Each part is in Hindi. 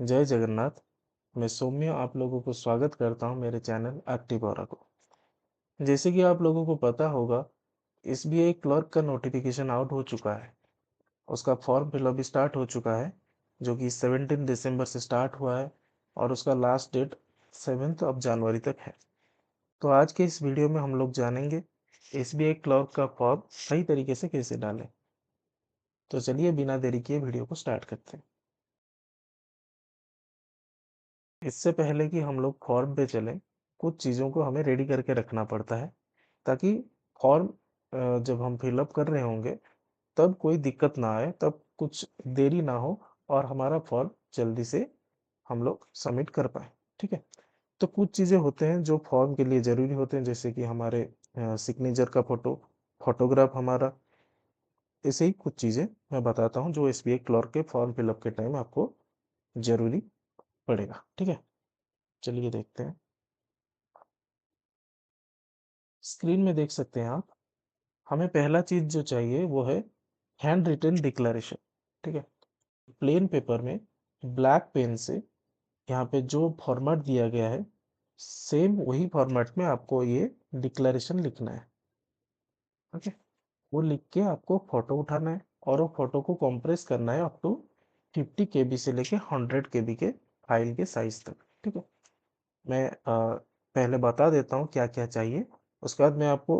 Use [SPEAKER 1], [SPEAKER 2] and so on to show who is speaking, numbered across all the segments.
[SPEAKER 1] जय जगन्नाथ। मैं सौम्य आप लोगों को स्वागत करता हूं मेरे चैनल एक्टिवोरा को। जैसे कि आप लोगों को पता होगा, एसबीआई क्लर्क का नोटिफिकेशन आउट हो चुका है। उसका फॉर्म फिलअप स्टार्ट हो चुका है, जो कि 17 दिसंबर से स्टार्ट हुआ है और उसका लास्ट डेट 7 जनवरी तक है। तो आज के इस वीडियो में हम लोग जानेंगे एसबीआई क्लर्क का फॉर्म सही तरीके से कैसे डालें। तो चलिए बिना देरी किए वीडियो को स्टार्ट करते हैं। इससे पहले कि हम लोग फॉर्म पे चलें, कुछ चीज़ों को हमें रेडी करके रखना पड़ता है, ताकि फॉर्म जब हम फिलअप कर रहे होंगे तब कोई दिक्कत ना आए, तब कुछ देरी ना हो और हमारा फॉर्म जल्दी से हम लोग सबमिट कर पाए। ठीक है। तो कुछ चीज़ें होते हैं जो फॉर्म के लिए ज़रूरी होते हैं, जैसे कि हमारे सिग्नेचर का फोटोग्राफ हमारा। ऐसे ही कुछ चीज़ें मैं बताता हूँ जो एसबीआई क्लर्क के फॉर्म फिलअप के टाइम आपको ज़रूरी पड़ेगा। ठीक है, चलिए देखते हैं। स्क्रीन में देख सकते हैं आप, हमें पहला चीज जो चाहिए वो है हैंड रिटन डिक्लेरेशन। ठीक है। प्लेन पेपर में ब्लैक पेन से यहाँ पे जो फॉर्मेट दिया गया है, सेम वही फॉर्मेट में आपको ये डिक्लेरेशन लिखना है। ओके। वो लिख के आपको फोटो उठाना है और वो फोटो को कंप्रेस करना है अप टू 50 KB से लेके 100 KB के फाइल के साइज तक। ठीक है। मैं पहले बता देता हूँ क्या क्या चाहिए, उसके बाद मैं आपको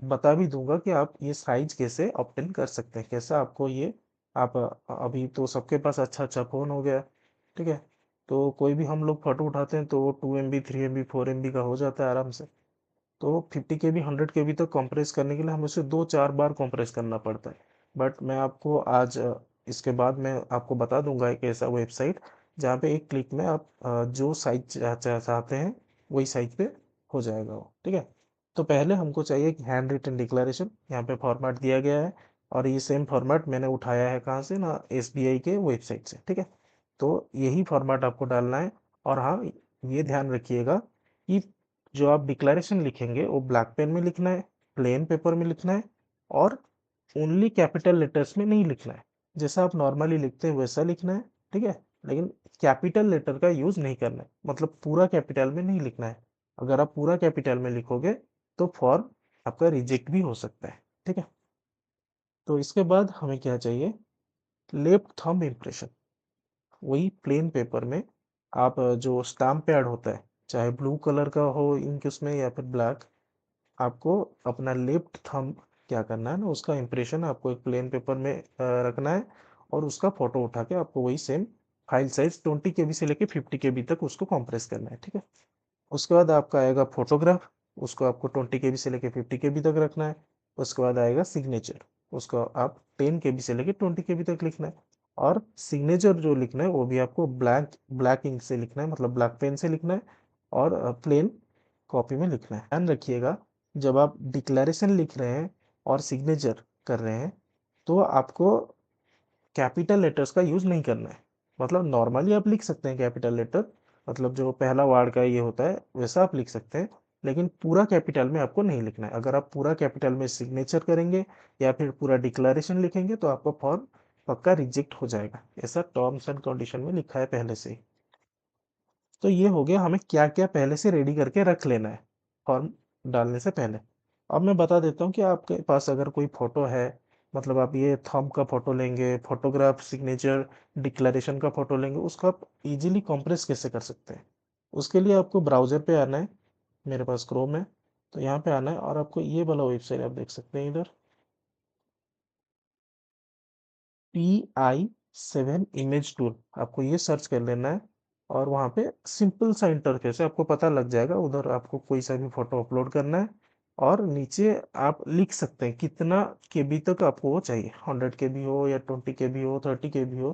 [SPEAKER 1] बता भी दूंगा कि आप ये साइज कैसे ऑब्टेन कर सकते हैं, कैसे आपको ये आप अभी तो सबके पास अच्छा अच्छा फ़ोन हो गया। ठीक है। तो कोई भी हम लोग फ़ोटो उठाते हैं तो 2 MB 3 MB 4 MB का हो जाता है आराम से। तो 50 KB 100 KB तक कंप्रेस करने के लिए हमें उसे 2-4 बार कंप्रेस करना पड़ता है। बट मैं आपको आज इसके बाद मैं आपको बता दूंगा एक ऐसा वेबसाइट जहाँ पे एक क्लिक में आप जो साइज चाहते हैं वही साइज पे हो जाएगा वो। ठीक है। तो पहले हमको चाहिए कि हैंड रिटन डिक्लेरेशन, यहाँ पे फॉर्मेट दिया गया है और ये सेम फॉर्मेट मैंने उठाया है कहाँ से ना, एसबीआई के वेबसाइट से। ठीक है। तो यही फॉर्मेट आपको डालना है। और हाँ, ये ध्यान रखिएगा कि जो आप डिक्लेरेशन लिखेंगे वो ब्लैक पेन में लिखना है, प्लेन पेपर में लिखना है और ओनली कैपिटल लेटर्स में नहीं लिखना है। जैसा आप नॉर्मली लिखते हैं वैसा लिखना है। ठीक है। लेकिन कैपिटल लेटर का यूज नहीं करना है, मतलब पूरा कैपिटल में नहीं लिखना है। अगर आप पूरा कैपिटल में लिखोगे तो फॉर्म आपका रिजेक्ट भी हो सकता है। ठीक है। तो इसके बाद हमें क्या चाहिए, लेफ्ट थंब इम्प्रेशन। वही प्लेन पेपर में आप जो स्टैम्प पैड होता है, चाहे ब्लू कलर का हो इंक उसमें या फिर ब्लैक, आपको अपना लेफ्ट थंब क्या करना है ना, उसका इम्प्रेशन आपको एक प्लेन पेपर में रखना है और उसका फोटो उठा के आपको वही सेम फाइल साइज 20 KB से लेके 50 KB तक उसको कंप्रेस करना है। ठीक है। उसके बाद आपका आएगा फोटोग्राफ, उसको आपको 20 KB से लेके 50 KB तक रखना है। उसके बाद आएगा सिग्नेचर, उसको आप 10 KB से लेके 20 KB तक लिखना है। और सिग्नेचर जो लिखना है वो भी आपको ब्लैक ब्लैक इंक से लिखना है, मतलब ब्लैक पेन से लिखना है और प्लेन कॉपी में लिखना है। ध्यान रखिएगा, जब आप डिक्लेरेशन लिख रहे हैं और सिग्नेचर कर रहे हैं तो आपको कैपिटल लेटर्स का यूज नहीं करना है। मतलब नॉर्मली आप लिख सकते हैं कैपिटल लेटर, मतलब जो पहला वर्ड का ये होता है वैसा आप लिख सकते हैं, लेकिन पूरा कैपिटल में आपको नहीं लिखना है। अगर आप पूरा कैपिटल में सिग्नेचर करेंगे या फिर पूरा डिक्लेरेशन लिखेंगे तो आपका फॉर्म पक्का रिजेक्ट हो जाएगा, ऐसा टर्म्स एंड कंडीशन में लिखा है पहले से ही। तो ये हो गया हमें क्या क्या पहले से रेडी करके रख लेना है फॉर्म डालने से पहले। अब मैं बता देता हूँ कि आपके पास अगर कोई फोटो है, मतलब आप ये थंब का फोटो लेंगे, फोटोग्राफ, सिग्नेचर, डिक्लेरेशन का फोटो लेंगे, उसको आप इजीली कंप्रेस कैसे कर सकते हैं। उसके लिए आपको ब्राउजर पे आना है, मेरे पास क्रोम है तो यहाँ पे आना है और आपको ये वाला वेबसाइट आप देख सकते हैं इधर, PI7 इमेज टूल, आपको ये सर्च कर लेना है और वहाँ पे सिंपल सा इंटरफेस है, आपको पता लग जाएगा। उधर आपको कोई सा भी फोटो अपलोड करना है और नीचे आप लिख सकते हैं कितना केबी तक आपको वो चाहिए, 100 KB हो या 20 KB हो, 30 KB हो,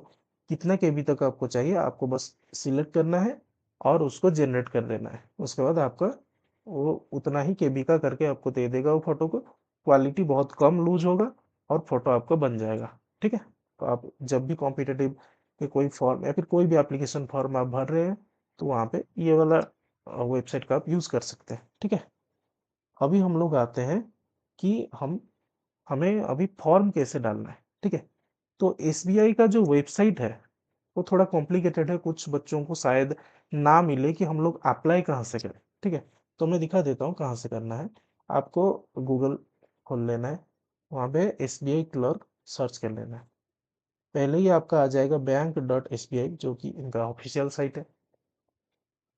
[SPEAKER 1] कितना केबी तक आपको चाहिए, आपको बस सिलेक्ट करना है और उसको जनरेट कर देना है। उसके बाद आपका वो उतना ही केबी का करके आपको दे देगा वो फोटो को। क्वालिटी बहुत कम लूज होगा और फोटो आपका बन जाएगा। ठीक है। तो आप जब भी कॉम्पिटिटिव के कोई फॉर्म या फिर कोई भी एप्लीकेशन फॉर्म आप भर रहे हैं तो वहाँ पे ये वाला वेबसाइट का आप यूज़ कर सकते हैं। ठीक है। अभी हम लोग आते हैं कि हमें अभी फॉर्म कैसे डालना है। ठीक है। तो एसबीआई का जो वेबसाइट है वो थोड़ा कॉम्प्लिकेटेड है, कुछ बच्चों को शायद ना मिले कि हम लोग अप्लाई कहाँ से करें। ठीक है, तो मैं दिखा देता हूँ कहाँ से करना है। आपको गूगल खोल लेना है, वहाँ पे SBI क्लर्क सर्च कर लेना है। पहले ही आपका आ जाएगा बैंक.SBI, जो कि इनका ऑफिशियल साइट है।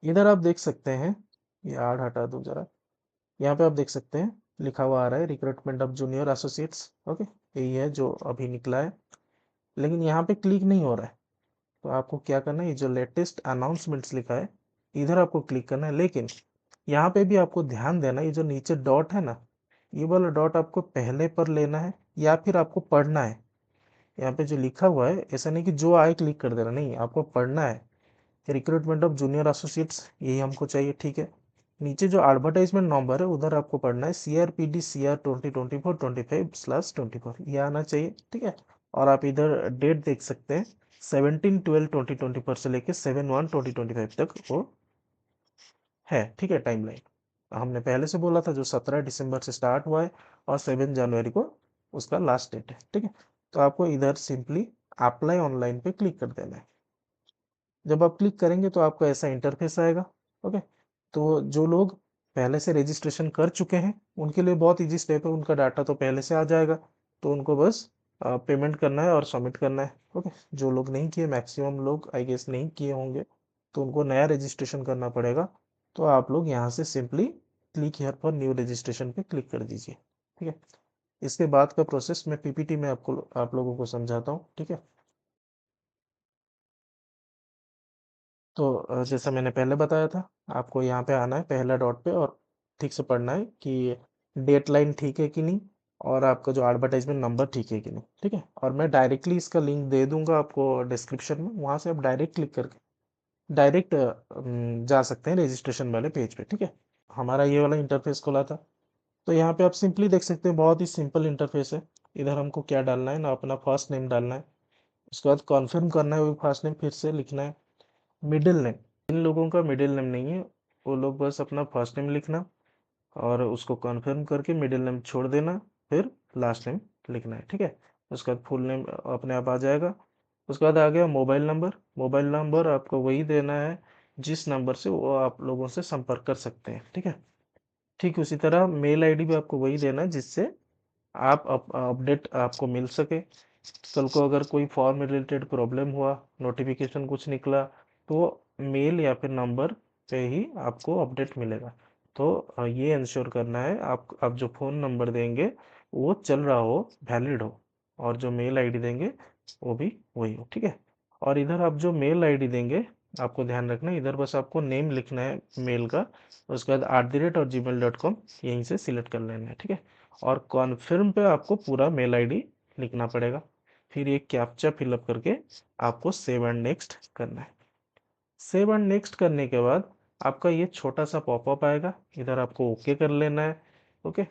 [SPEAKER 1] इधर आप देख सकते हैं, ये ऐड हटा दूं जरा, यहाँ पे आप देख सकते हैं लिखा हुआ आ रहा है recruitment of junior associates. Okay, यही है जो अभी निकला है, लेकिन यहाँ पे क्लिक नहीं हो रहा है। तो आपको क्या करना है, ये जो लेटेस्ट अनाउंसमेंट्स लिखा है इधर आपको क्लिक करना है। लेकिन यहाँ पे भी आपको ध्यान देना है, ये जो नीचे डॉट है ना, ये वाला डॉट आपको पहले पर लेना है या फिर आपको पढ़ना है। यहाँ पे जो लिखा हुआ है, ऐसा नहीं कि जो आए क्लिक कर देना, नहीं, आपको पढ़ना है। रिक्रूटमेंट ऑफ जूनियर एसोसिएट्स, यही हमको चाहिए। ठीक है, नीचे जो एडवर्टाइजमेंट नंबर है उधर आपको पढ़ना है CRPD CR 2024-25/24, ये आना चाहिए। ठीक है, और आप इधर डेट देख सकते हैं 17/12/2024 से लेके 7/1/2025 तक वो है। ठीक है, टाइमलाइन हमने पहले से बोला था, जो 17 दिसंबर से स्टार्ट हुआ है और 7 जनवरी को उसका लास्ट डेट है। ठीक है, तो आपको इधर सिंपली अप्लाई ऑनलाइन पे क्लिक कर देना है। जब आप क्लिक करेंगे तो आपको ऐसा इंटरफेस आएगा। ओके, तो जो लोग पहले से रजिस्ट्रेशन कर चुके हैं उनके लिए बहुत इजी स्टेप है, उनका डाटा तो पहले से आ जाएगा, तो उनको बस पेमेंट करना है और सबमिट करना है। ओके, जो लोग नहीं किए, मैक्सिमम लोग आई गेस नहीं किए होंगे, तो उनको नया रजिस्ट्रेशन करना पड़ेगा। तो आप लोग यहाँ से simply click here for new registration पे क्लिक कर दीजिए। ठीक है, इसके बाद का प्रोसेस मैं PPT में आप लोगों को समझाता हूँ। ठीक है, तो जैसा मैंने पहले बताया था, आपको यहाँ पे आना है पहला डॉट पे और ठीक से पढ़ना है कि डेट लाइन ठीक है कि नहीं, और आपका जो एडवर्टाइजमेंट नंबर ठीक है कि नहीं। ठीक है, और मैं डायरेक्टली इसका लिंक दे दूंगा आपको डिस्क्रिप्शन में, वहाँ से आप डायरेक्ट क्लिक करके डायरेक्ट जा सकते हैं रजिस्ट्रेशन वाले पेज पे। ठीक है, हमारा ये वाला इंटरफेस खुला था, तो यहाँ पे आप सिंपली देख सकते हैं, बहुत ही सिंपल इंटरफेस है। इधर हमको क्या डालना है ना, अपना फर्स्ट नेम डालना है, उसके बाद कॉन्फर्म करना है, वो फर्स्ट नेम फिर से लिखना है। मिडिल नेम, इन लोगों का मिडिल नेम नहीं है, वो लोग बस अपना फर्स्ट नेम लिखना और उसको कॉन्फर्म करके मिडिल नेम छोड़ देना, फिर लास्ट नेम लिखना है। ठीक है, उसके बाद फुल नेम अपने आप आ जाएगा। उसके बाद आ गया मोबाइल नंबर। मोबाइल नंबर आपको वही देना है जिस नंबर से वो आप लोगों से संपर्क कर सकते हैं। ठीक है, ठीक उसी तरह मेल आईडी भी आपको वही देना है जिससे आप अपडेट आपको मिल सके। कल को अगर कोई फॉर्म रिलेटेड प्रॉब्लम हुआ, नोटिफिकेशन कुछ निकला, तो मेल या फिर नंबर पे ही आपको अपडेट मिलेगा। तो ये इंश्योर करना है आप जो फ़ोन नंबर देंगे वो चल रहा हो, वैलिड हो, और जो मेल आईडी देंगे वो भी वही हो। ठीक है, और इधर आप जो मेल आईडी देंगे, आपको ध्यान रखना है, इधर बस आपको नेम लिखना है मेल का, उसके बाद @gmail.com यहीं से सिलेक्ट कर लेना है। ठीक है, और कॉन्फर्म पे आपको पूरा मेल आईडी लिखना पड़ेगा, फिर ये कैप्चा फिलअप करके आपको सेव एंड नेक्स्ट करना है। सेव एंड नेक्स्ट करने के बाद आपका ये छोटा सा पॉपअप आएगा, इधर आपको ओके कर लेना है। ओके,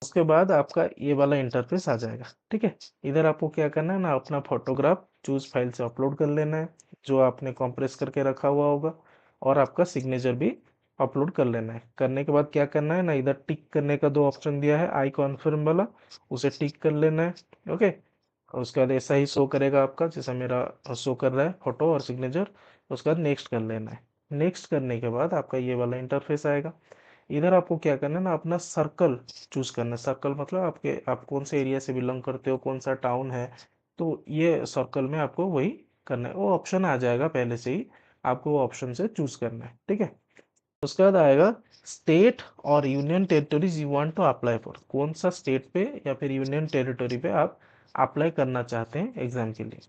[SPEAKER 1] उसके बाद आपका ये वाला इंटरफेस आ जाएगा। ठीक है, इधर आपको क्या करना है ना, अपना फोटोग्राफ चूज फाइल से अपलोड कर लेना है, जो आपने कंप्रेस करके रखा हुआ होगा, और आपका सिग्नेचर भी अपलोड कर लेना है। करने के बाद क्या करना है ना, इधर टिक करने का दो ऑप्शन दिया है, आई कॉन्फर्म वाला, उसे टिक कर लेना है। ओके, और उसके बाद ऐसा ही शो करेगा आपका, जैसा मेरा शो कर रहा है फोटो और सिग्नेचर। उसके बाद नेक्स्ट कर लेना है। नेक्स्ट करने के बाद आपका ये वाला इंटरफेस आएगा। इधर आपको क्या करना है ना, अपना सर्कल चूज करना है। सर्कल मतलब आप कौन से एरिया से बिलोंग करते हो, कौन सा टाउन है, तो ये सर्कल में आपको वही करना है। वो ऑप्शन आ जाएगा पहले से ही, आपको वो ऑप्शन से चूज करना है। ठीक है, उसके बाद आएगा स्टेट और union territories you want to apply for, कौन सा स्टेट पे या फिर यूनियन टेरिटरी पे आप अप्लाई करना चाहते हैं एग्जाम के लिए।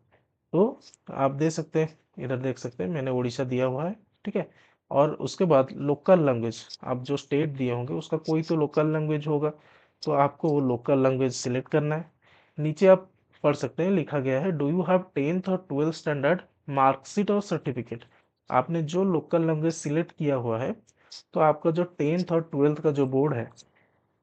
[SPEAKER 1] तो आप दे सकते हैं, इधर देख सकते हैं मैंने उड़ीसा दिया हुआ है। ठीक है, और उसके बाद लोकल लैंग्वेज, आप जो स्टेट दिए होंगे उसका कोई तो लोकल लैंग्वेज होगा, तो आपको वो लोकल लैंग्वेज सिलेक्ट करना है। नीचे आप पढ़ सकते हैं, लिखा गया है डू यू हैव 10th और 12th स्टैंडर्ड मार्कशीट और सर्टिफिकेट। आपने जो लोकल लैंग्वेज सिलेक्ट किया हुआ है, तो आपका जो 10th और 12th का जो बोर्ड है,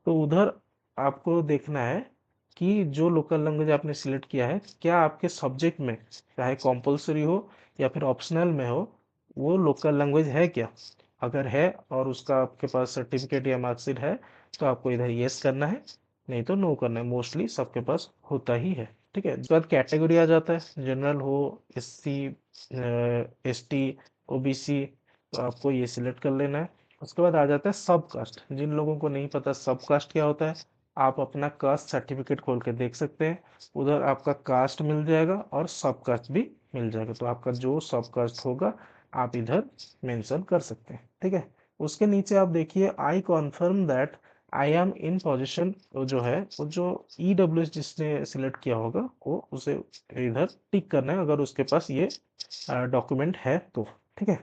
[SPEAKER 1] तो उधर आपको देखना है कि जो लोकल लैंग्वेज आपने सिलेक्ट किया है, क्या आपके सब्जेक्ट में, चाहे कॉम्पलसरी हो या फिर ऑप्शनल में हो, वो लोकल लैंग्वेज है क्या। अगर है और उसका आपके पास सर्टिफिकेट या मार्कशीट है, तो आपको इधर यस करना है, नहीं तो नो करना है। मोस्टली सबके पास होता ही है। ठीक है। उसके बाद कैटेगरी आ जाता है, जनरल हो, एससी, एसटी, ओबीसी, तो आपको ये सिलेक्ट कर लेना है। उसके बाद आ जाता है सब कास्ट। जिन लोगों को नहीं पता सब कास्ट क्या होता है, आप अपना कास्ट सर्टिफिकेट खोल के देख सकते हैं, उधर आपका कास्ट मिल जाएगा और सब कास्ट भी मिल जाएगा। तो आपका जो सब कास्ट होगा आप इधर मेंशन कर सकते हैं, ठीक है। उसके नीचे आप देखिए, I confirm that I am in position, जो है वो जो EWS जिसने सिलेक्ट किया होगा वो उसे इधर टिक करना है, अगर उसके पास ये डॉक्यूमेंट है तो, ठीक है।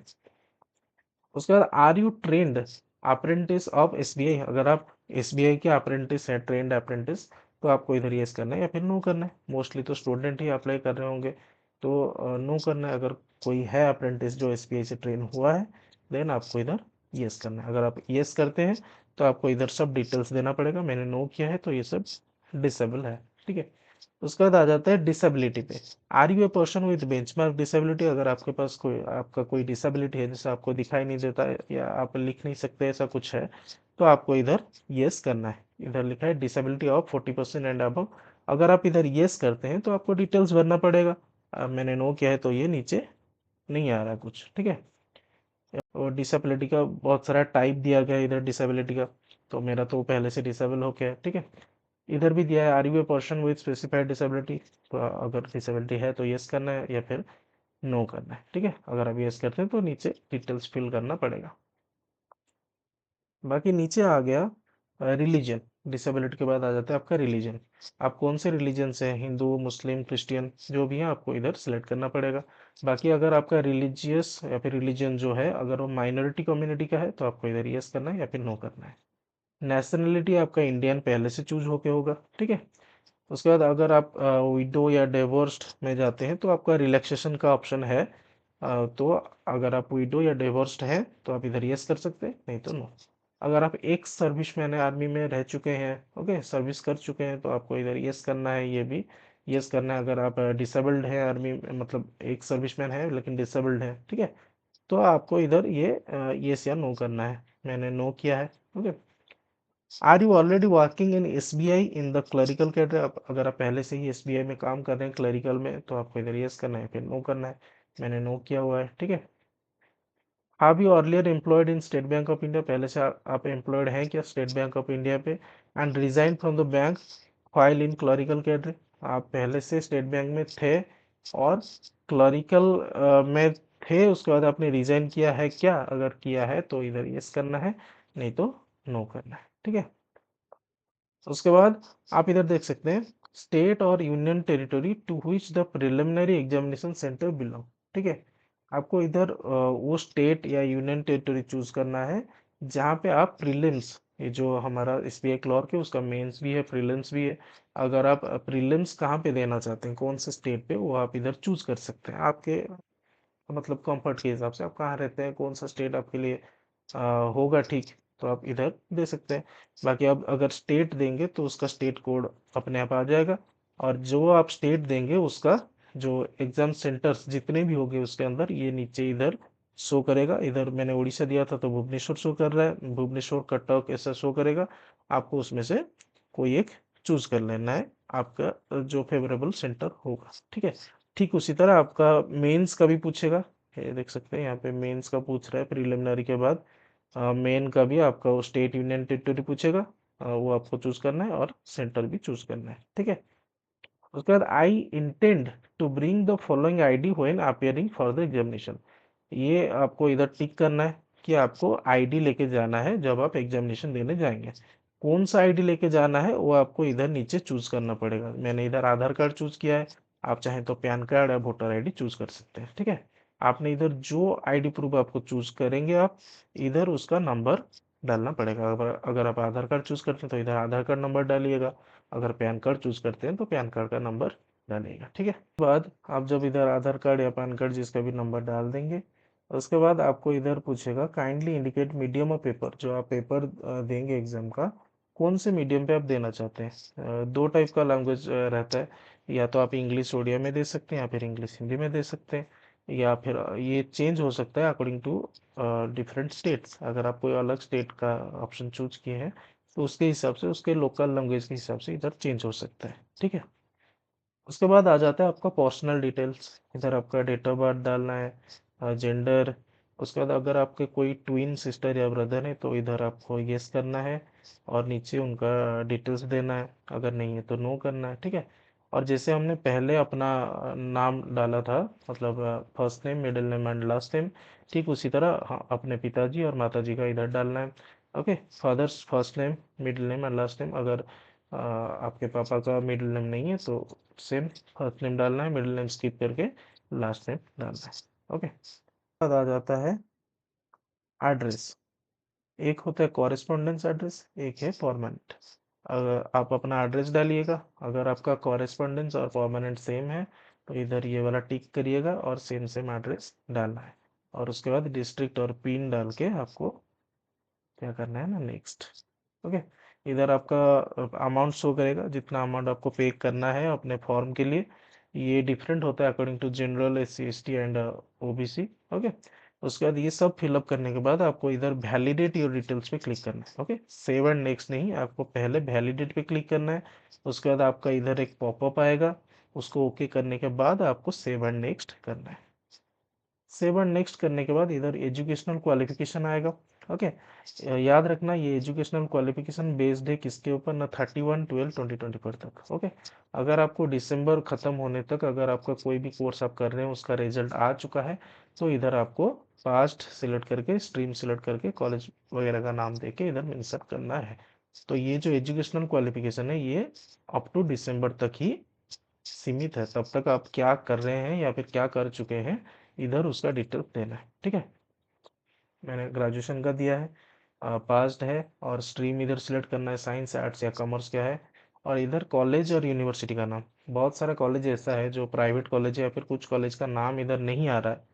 [SPEAKER 1] उसके बाद are you trained apprentice of SBI, अगर आप SBI के अप्रेंटिस है, ट्रेंड अप्रेंटिस, तो आपको इधर यस करना है या फिर नो करना है। मोस्टली तो स्टूडेंट ही अप्लाई कर रहे होंगे, तो नो करना है। अगर कोई है अप्रेंटिस जो SBI से ट्रेन हुआ है, देन आपको इधर यस करना है। अगर आप यस करते हैं तो आपको इधर सब डिटेल्स देना पड़ेगा। मैंने नो किया है तो ये सब डिसेबल है, ठीक है। उसके बाद आ जाता है डिसेबिलिटी पे। Are you a person with benchmark disability, अगर आपके पास कोई आपका कोई डिसेबिलिटी है, जैसे आपको दिखाई नहीं देता है या आप लिख नहीं सकते, ऐसा कुछ है, तो आपको इधर यस करना है। इधर लिखा है डिसेबिलिटी ऑफ 40% एंड अबव। अगर आप इधर यस करते हैं तो आपको डिटेल्स भरना पड़ेगा। मैंने नो किया है तो ये नीचे नहीं आ रहा कुछ, ठीक है। और डिसेबिलिटी का बहुत सारा टाइप दिया गया है इधर डिसेबिलिटी का, तो मेरा तो पहले से डिसेबल हो गया है, ठीक है। इधर भी दिया है are you a person with specified disability, तो अगर डिसेबिलिटी है तो यस करना है या फिर नो करना है, ठीक है। अगर आप यस करते हैं तो नीचे डिटेल्स फिल करना पड़ेगा। बाकी नीचे आ गया रिलीजन। डिसेबिलिटी के बाद आ जाता है आपका रिलीजन। आप कौन से रिलीजन से हैं, हिंदू, मुस्लिम, क्रिश्चियन, जो भी है आपको इधर सेलेक्ट करना पड़ेगा। बाकी अगर आपका रिलीजियस या फिर रिलीजन जो है अगर वो माइनॉरिटी कम्युनिटी का है तो आपको इधर यस करना है या फिर नो करना है। नेशनलिटी आपका इंडियन पहले से चूज होके होगा, ठीक है। उसके बाद अगर आप विडो या डिवोर्स्ड में जाते हैं तो आपका रिलैक्सेशन का ऑप्शन है। तो अगर आप विडो या डिवोर्स्ड हैं तो आप इधर यस कर सकते हैं, नहीं तो नो। अगर आप एक सर्विसमैन है, आर्मी में रह चुके हैं, ओके, सर्विस कर चुके हैं, तो आपको इधर यस करना है, ये भी यस करना है। अगर आप डिसेबल्ड हैं, आर्मी मतलब एक सर्विसमैन है लेकिन डिसेबल्ड है, ठीक है, तो आपको इधर ये यस या नो करना है। मैंने नो किया है, okay. Are you already working in SBI in the clerical cadre, अगर आप पहले से ही SBI में काम कर रहे हैं क्लरिकल में, तो आपको इधर यस करना है फिर नो करना है। मैंने नो किया हुआ है, ठीक है। Have you earlier employed in state bank of India, पहले से आप एम्प्लॉयड हैं क्या स्टेट बैंक ऑफ इंडिया पे, and resign from the bank file in clerical cadre, आप पहले से स्टेट बैंक में थे और क्लरिकल में थे, उसके बाद आपने रिजाइन किया है क्या, अगर किया है तो इधर यस करना है, नहीं तो नो करना है, ठीक है। उसके बाद आप इधर देख सकते हैं स्टेट और union territory to which the preliminary examination centre belong, ठीक है। आपको इधर वो स्टेट या यूनियन टेरिटरी चूज करना है जहाँ पे आप प्रीलिम्स, ये जो हमारा SBI क्लर्क है उसका मेंस भी है, प्रीलिम्स भी है। अगर आप प्रीलिम्स कहाँ पे देना चाहते हैं, कौन से स्टेट पे, वो आप इधर चूज कर सकते हैं, आपके मतलब कंफर्ट के हिसाब से। आप कहाँ रहते हैं, कौन सा स्टेट आपके लिए होगा ठीक, तो आप इधर दे सकते हैं। बाकी आप अगर स्टेट देंगे तो उसका स्टेट कोड अपने आप आ जाएगा, और जो आप स्टेट देंगे उसका जो एग्जाम सेंटर्स जितने भी होंगे उसके अंदर ये नीचे इधर शो करेगा। इधर मैंने उड़ीसा दिया था तो भुवनेश्वर शो कर रहा है, भुवनेश्वर, कटक, ऐसा शो करेगा। आपको उसमें से कोई एक चूज कर लेना है, आपका जो फेवरेबल सेंटर होगा, ठीक है। ठीक उसी तरह आपका मेंस का भी पूछेगा, ये देख सकते हैं यहाँ पे मेंस का पूछ रहा है प्रीलिमिनरी के बाद। मेन का भी आपका वो स्टेट यूनियन टेरिटरी पूछेगा, वो आपको चूज करना है और सेंटर भी चूज करना है, ठीक है। उसके बाद I intend to bring the following ID when appearing for the examination, ये आपको इधर टिक करना है कि आपको आईडी लेके जाना है जब आप एग्जामिनेशन देने जाएंगे। कौन सा आईडी लेके जाना है वो आपको इधर नीचे चूज करना पड़ेगा। मैंने इधर आधार कार्ड चूज किया है, आप चाहें तो पैन कार्ड या वोटर आईडी चूज कर सकते हैं, ठीक है। आपने इधर जो आईडी प्रूफ आपको चूज करेंगे आप इधर उसका नंबर डालना पड़ेगा। अगर आप आधार कार्ड चूज करते हैं तो इधर आधार कार्ड नंबर डालिएगा, अगर पैन कार्ड चूज करते हैं तो पैन कार्ड का नंबर डालिएगा, ठीक है। बाद आप जब इधर आधार कार्ड या पैन कार्ड जिसका भी नंबर डाल देंगे, उसके बाद आपको इधर पूछेगा kindly indicate medium of paper, जो आप पेपर देंगे एग्जाम का, कौन से मीडियम पे आप देना चाहते हैं। दो टाइप का लैंग्वेज रहता है, या तो आप इंग्लिश ओडिया में दे सकते हैं या फिर इंग्लिश हिंदी में दे सकते हैं, या फिर ये चेंज हो सकता है अकॉर्डिंग टू डिफरेंट स्टेट्स। अगर आप कोई अलग स्टेट का ऑप्शन चूज किए हैं तो उसके हिसाब से उसके लोकल लैंग्वेज के हिसाब से इधर चेंज हो सकता है, ठीक है। उसके बाद आ जाता है आपका पर्सनल डिटेल्स। इधर आपका डेट ऑफ बर्थ डालना है, जेंडर। उसके बाद अगर आपके कोई ट्विन सिस्टर या ब्रदर है तो इधर आपको यस करना है, और नीचे उनका डिटेल्स देना है, अगर नहीं है तो नो करना है, ठीक है। और जैसे हमने पहले अपना नाम डाला था, मतलब first name, middle name and last name, ठीक उसी तरह हाँ, अपने पिताजी और माताजी का इधर डालना है। Okay, father's first name, middle name and last name. अगर आपके पापा का मिडिल नेम नहीं है तो सेम फर्स्ट नेम डालना है, मिडिल नेम स्किप करके लास्ट नेम डालना है। ओके, बाद आ जाता है एड्रेस। एक होता है कॉरेस्पॉन्डेंस एड्रेस, एक है परमानेंट। अगर आप अपना एड्रेस डालिएगा, अगर आपका कॉरेस्पॉन्डेंस और परमानेंट सेम है तो इधर ये वाला टिक करिएगा और सेम सेम एड्रेस डालना है। और उसके बाद डिस्ट्रिक्ट और पिन डाल के आपको क्या करना है ना, नेक्स्ट। ओके, इधर आपका अमाउंट शो करेगा, जितना अमाउंट आपको पे करना है अपने फॉर्म के लिए। ये डिफरेंट होता है according to general, SC ST and OBC। Okay, उसके बाद ये सब फिलअप करने के बाद आपको इधर वैलिडेट योर डिटेल्स पे क्लिक करना है। ओके, सेव एंड नेक्स्ट नहीं, आपको पहले वैलिडेट पे क्लिक करना है। उसके बाद आपका इधर एक पॉपअप आएगा, उसको ओके करने के बाद आपको सेव एंड नेक्स्ट करना है। सेव एंड नेक्स्ट करने के बाद इधर एजुकेशनल क्वालिफिकेशन आएगा। ओके, याद रखना ये एजुकेशनल क्वालिफिकेशन बेस्ड है किसके ऊपर ना, 31/12/2024 तक। ओके, अगर आपको दिसंबर खत्म होने तक अगर आपका कोई भी कोर्स आप कर रहे हैं उसका रिजल्ट आ चुका है तो इधर आपको पास्ट सिलेक्ट करके, स्ट्रीम सिलेक्ट करके, कॉलेज वगैरह का नाम देके इधर मेंशन करना है। तो ये जो एजुकेशनल क्वालिफिकेशन है ये अप टू दिसंबर तक ही सीमित है, तब तक आप क्या कर रहे हैं या फिर क्या कर चुके हैं इधर उसका डिटेल देना है, ठीक है। मैंने ग्रेजुएशन का दिया है, पास्ड है, और स्ट्रीम इधर सिलेक्ट करना है, साइंस, आर्ट्स या कॉमर्स क्या है। और इधर कॉलेज और यूनिवर्सिटी का नाम। बहुत सारा कॉलेज ऐसा है जो प्राइवेट कॉलेज है, या फिर कुछ कॉलेज का नाम इधर नहीं आ रहा है।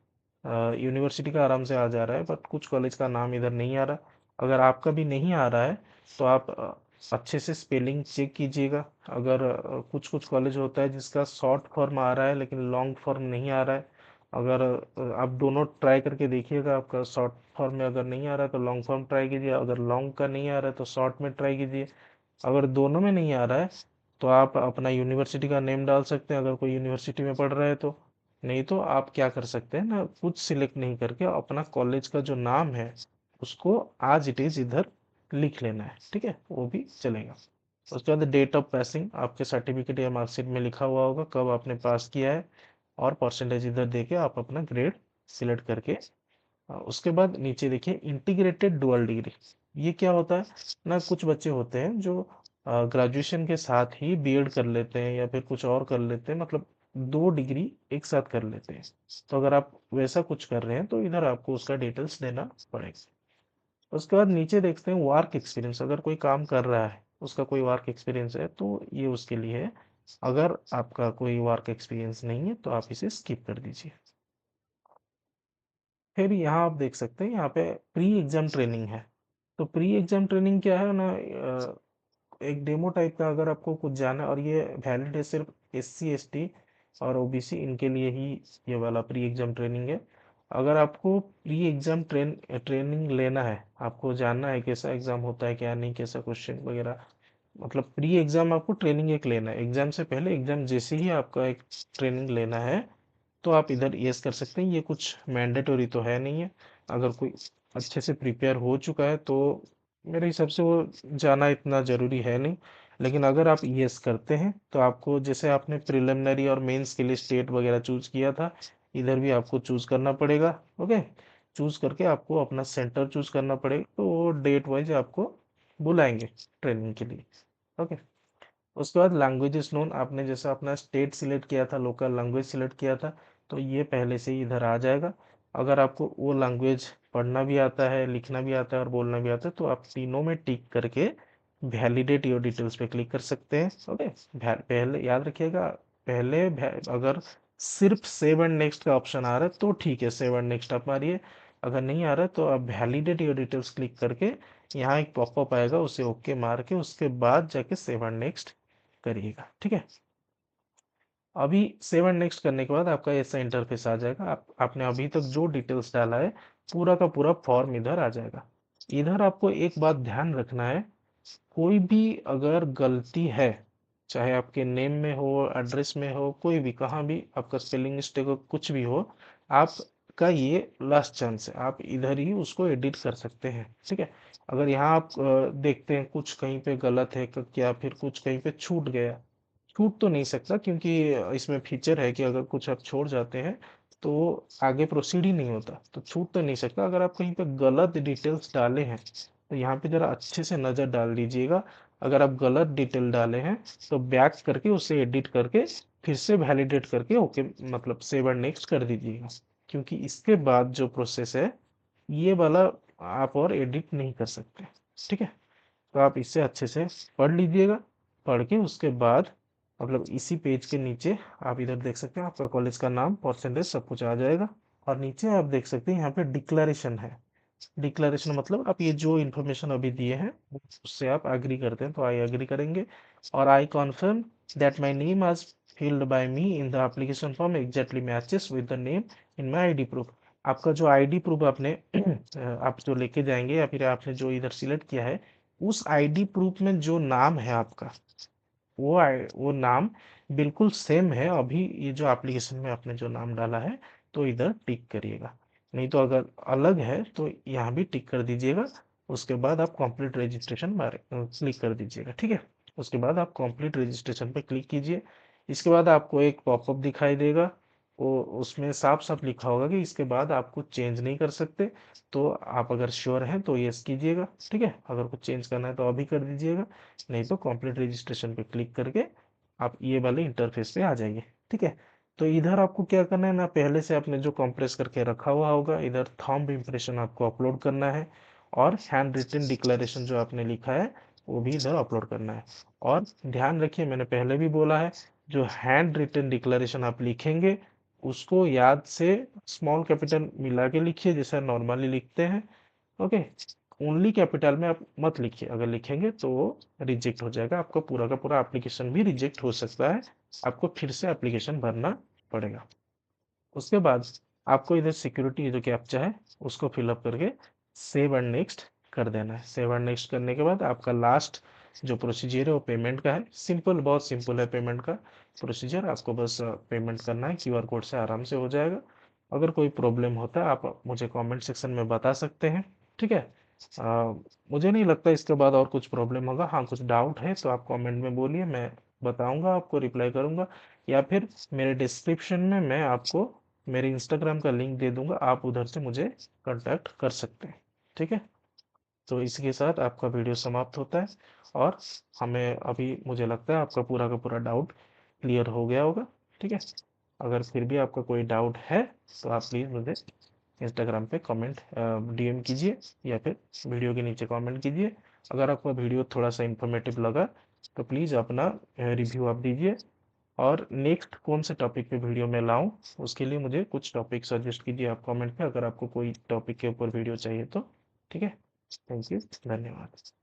[SPEAKER 1] यूनिवर्सिटी का आराम से आ जा रहा है, बट कुछ कॉलेज का नाम इधर नहीं आ रहा। अगर आपका भी नहीं आ रहा है तो आप अच्छे से स्पेलिंग चेक कीजिएगा। अगर कुछ कुछ कॉलेज होता है जिसका शॉर्ट फॉर्म आ रहा है लेकिन लॉन्ग फॉर्म नहीं आ रहा है। अगर आप दोनों ट्राई करके देखिएगा, आपका शॉर्ट फॉर्म में अगर नहीं आ रहा है तो लॉन्ग फॉर्म ट्राई कीजिए, अगर लॉन्ग का नहीं आ रहा है तो शॉर्ट में ट्राई कीजिए। अगर दोनों में नहीं आ रहा है तो आप अपना यूनिवर्सिटी का नेम डाल सकते हैं, अगर कोई यूनिवर्सिटी में पढ़ रहे हैं तो। नहीं तो आप क्या कर सकते हैं ना, कुछ सिलेक्ट नहीं करके अपना कॉलेज का जो नाम है उसको आज इट इज इधर लिख लेना है, ठीक है, वो भी चलेगा। उसके बाद डेट ऑफ पासिंग आपके सर्टिफिकेट या मार्कशीट में लिखा हुआ होगा कब आपने पास किया है, और परसेंटेज इधर देके आप अपना ग्रेड सिलेक्ट करके उसके बाद नीचे देखिए इंटीग्रेटेड डुअल डिग्री। ये क्या होता है ना, कुछ बच्चे होते हैं जो ग्रेजुएशन के साथ ही बीएड कर लेते हैं या फिर कुछ और कर लेते हैं, मतलब दो डिग्री एक साथ कर लेते हैं। तो अगर आप वैसा कुछ कर रहे हैं तो इधर आपको उसका डिटेल्स देना पड़ेगा। उसके बाद नीचे देखते हैं वर्क एक्सपीरियंस, अगर कोई काम कर रहा है उसका कोई वर्क एक्सपीरियंस है तो ये उसके लिए है। अगर आपका कोई वर्क एक्सपीरियंस नहीं है तो आप इसे स्किप कर दीजिए। फिर यहाँ आप देख सकते हैं, यहाँ पे प्री एग्जाम ट्रेनिंग है। तो प्री एग्जाम ट्रेनिंग क्या है ना, एक डेमो टाइप का, अगर आपको कुछ जाना है, और ये वैलिड है सिर्फ SC ST और OBC, इनके लिए ही ये वाला प्री एग्जाम ट्रेनिंग है। अगर आपको प्री एग्जाम ट्रेनिंग लेना है, आपको जानना है कैसा एग्जाम होता है क्या नहीं, कैसा क्वेश्चन वगैरह, मतलब प्री एग्जाम आपको ट्रेनिंग एक लेना है, एग्जाम से पहले, एग्जाम जैसे ही आपका एक ट्रेनिंग लेना है तो आप इधर यस कर सकते हैं। ये कुछ मैंडेटरी तो है नहीं है, अगर कोई अच्छे से प्रिपेयर हो चुका है तो मेरे हिसाब से वो जाना इतना ज़रूरी है नहीं। लेकिन अगर आप यस करते हैं तो आपको, जैसे आपने प्रिलिमिनरी और मेंस के लिए स्टेट वगैरह चूज किया था, इधर भी आपको चूज करना पड़ेगा। ओके, चूज करके आपको अपना सेंटर चूज करना पड़ेगा, तो वो डेट वाइज आपको बुलाएंगे ट्रेनिंग के लिए। ओके, उसके बाद लैंग्वेजेस नोन, आपने जैसा अपना स्टेट सिलेक्ट किया था, लोकल लैंग्वेज सिलेक्ट किया था, तो ये पहले से ही इधर आ जाएगा। अगर आपको वो लैंग्वेज पढ़ना भी आता है, लिखना भी आता है और बोलना भी आता है तो आप तीनों में टिक करके वैलिडेट योर डिटेल्स पे क्लिक कर सकते हैं। ओके, पहले याद रखिएगा, पहले अगर सिर्फ सेव एंड नेक्स्ट का ऑप्शन आ रहा है तो ठीक है, सेव एंड नेक्स्ट आप मारिए। अगर नहीं आ रहा है तो आप वैलिडेट योर डिटेल्स क्लिक करके यहाँ एक पॉपअप आएगा, उसे ओके मार के उसके बाद जाके सेव एंड नेक्स्ट करिएगा, ठीक है। अभी सेव एंड नेक्स्ट करने के बाद आपका ऐसा इंटरफेस आ जाएगा, आपने अभी तक जो डिटेल्स डाला है पूरा का पूरा फॉर्म इधर आ जाएगा। इधर आपको एक बात ध्यान रखना है, कोई भी अगर गलती है, चाहे आपके नेम में हो, एड्रेस में हो, कोई भी, कहाँ भी आपका स्पेलिंग मिस्टेक हो, कुछ भी हो, आपका ये लास्ट चांस है, आप इधर ही उसको एडिट कर सकते हैं। ठीक है, अगर यहाँ आप देखते हैं कुछ कहीं पे गलत है या फिर कुछ कहीं पे छूट गया, छूट तो नहीं सकता क्योंकि इसमें फीचर है कि अगर कुछ आप छोड़ जाते हैं तो आगे प्रोसीड ही नहीं होता, तो छूट तो नहीं सकता। अगर आप कहीं पे गलत डिटेल्स डाले हैं तो यहाँ पे जरा अच्छे से नज़र डाल दीजिएगा। अगर आप गलत डिटेल डाले हैं तो बैक करके उसे एडिट करके फिर से वैलिडेट करके ओके मतलब सेव एंड नेक्स्ट कर दीजिएगा, क्योंकि इसके बाद जो प्रोसेस है ये वाला आप और एडिट नहीं कर सकते। ठीक है, तो आप इससे अच्छे से पढ़ लीजिएगा। पढ़ के उसके बाद मतलब इसी पेज के नीचे आप इधर देख सकते हैं आपका कॉलेज का नाम, परसेंटेज, सब कुछ आ जाएगा। और नीचे आप देख सकते हैं यहाँ पे डिक्लेरेशन है। डिक्लेरेशन मतलब आप ये जो इन्फॉर्मेशन अभी दिए हैं उससे आप एग्री करते हैं तो आई एग्री करेंगे। और आई कॉन्फर्म दैट माई नेम आज filled by me in the application form exactly matches with the name in my ID proof। आपका जो आईडी प्रूफ आपने आप जो लेके जाएंगे या फिर आपने जो इधर सिलेक्ट किया है, उस आईडी प्रूफ में जो नाम है आपका, वो नाम बिल्कुल सेम है अभी ये जो एप्लीकेशन में आपने जो नाम डाला है, तो इधर टिक करिएगा। नहीं तो अगर अलग है तो यहाँ भी टिक कर दीजिएगा। उसके बाद आप कंप्लीट रजिस्ट्रेशन बारे क्लिक कर दीजिएगा। ठीक है, उसके बाद आप कंप्लीट रजिस्ट्रेशन पे क्लिक कीजिए। इसके बाद आपको एक पॉपअप दिखाई देगा, वो उसमें साफ साफ लिखा होगा कि इसके बाद आप कुछ चेंज नहीं कर सकते। तो आप अगर श्योर हैं तो यस कीजिएगा। ठीक है, अगर कुछ चेंज करना है तो अभी कर दीजिएगा, नहीं तो कंप्लीट रजिस्ट्रेशन पे क्लिक करके आप ये वाले इंटरफेस पे आ जाइए। ठीक है, तो इधर आपको क्या करना है ना, पहले से आपने जो कंप्रेस करके रखा हुआ होगा इधर थंब इम्प्रेशन आपको अपलोड करना है, और हैंड रिटन डिक्लेरेशन जो आपने लिखा है वो भी इधर अपलोड करना है। और ध्यान रखिए, मैंने पहले भी बोला है, जो हैंड रिटन डिक्लेरेशन आप लिखेंगे उसको याद से स्मॉल कैपिटल मिला के लिखिए जैसा नॉर्मली लिखते हैं। ओके, ओनली कैपिटल में आप मत लिखिए, अगर लिखेंगे तो वो रिजेक्ट हो जाएगा, आपका पूरा का पूरा एप्लीकेशन भी रिजेक्ट हो सकता है, आपको फिर से एप्लीकेशन भरना पड़ेगा। उसके बाद आपको इधर सिक्योरिटी जो कैप्चा है उसको फिलअप करके सेव एंड नेक्स्ट कर देना है। सेव एंड नेक्स्ट करने के बाद आपका लास्ट जो प्रोसीजर है वो पेमेंट का है। सिंपल, बहुत सिंपल है पेमेंट का प्रोसीजर, आपको बस पेमेंट करना है, क्यूआर कोड से आराम से हो जाएगा। अगर कोई प्रॉब्लम होता है आप मुझे कमेंट सेक्शन में बता सकते हैं। ठीक है, अ, मुझे नहीं लगता इसके बाद और कुछ प्रॉब्लम होगा। हाँ, कुछ डाउट है तो आप कमेंट में बोलिए, मैं बताऊंगा, आपको रिप्लाई करूंगा, या फिर मेरे डिस्क्रिप्शन में मैं आपको मेरे इंस्टाग्राम का लिंक दे दूंगा, आप उधर से मुझे कांटेक्ट कर सकते हैं। ठीक है, तो इसी के साथ आपका वीडियो समाप्त होता है, और हमें अभी मुझे लगता है आपका पूरा का पूरा डाउट क्लियर हो गया होगा। ठीक है, अगर फिर भी आपका कोई डाउट है तो आप प्लीज़ मुझे इंस्टाग्राम पे कमेंट डीएम कीजिए, या फिर वीडियो के नीचे कमेंट कीजिए। अगर आपका वीडियो थोड़ा सा इंफॉर्मेटिव लगा तो प्लीज़ अपना रिव्यू आप दीजिए, और नेक्स्ट कौन से टॉपिक पे वीडियो मैं लाऊं उसके लिए मुझे कुछ टॉपिक सजेस्ट कीजिए आप कमेंट पे, अगर आपको कोई टॉपिक के ऊपर वीडियो चाहिए तो। ठीक है, थैंक यू, धन्यवाद।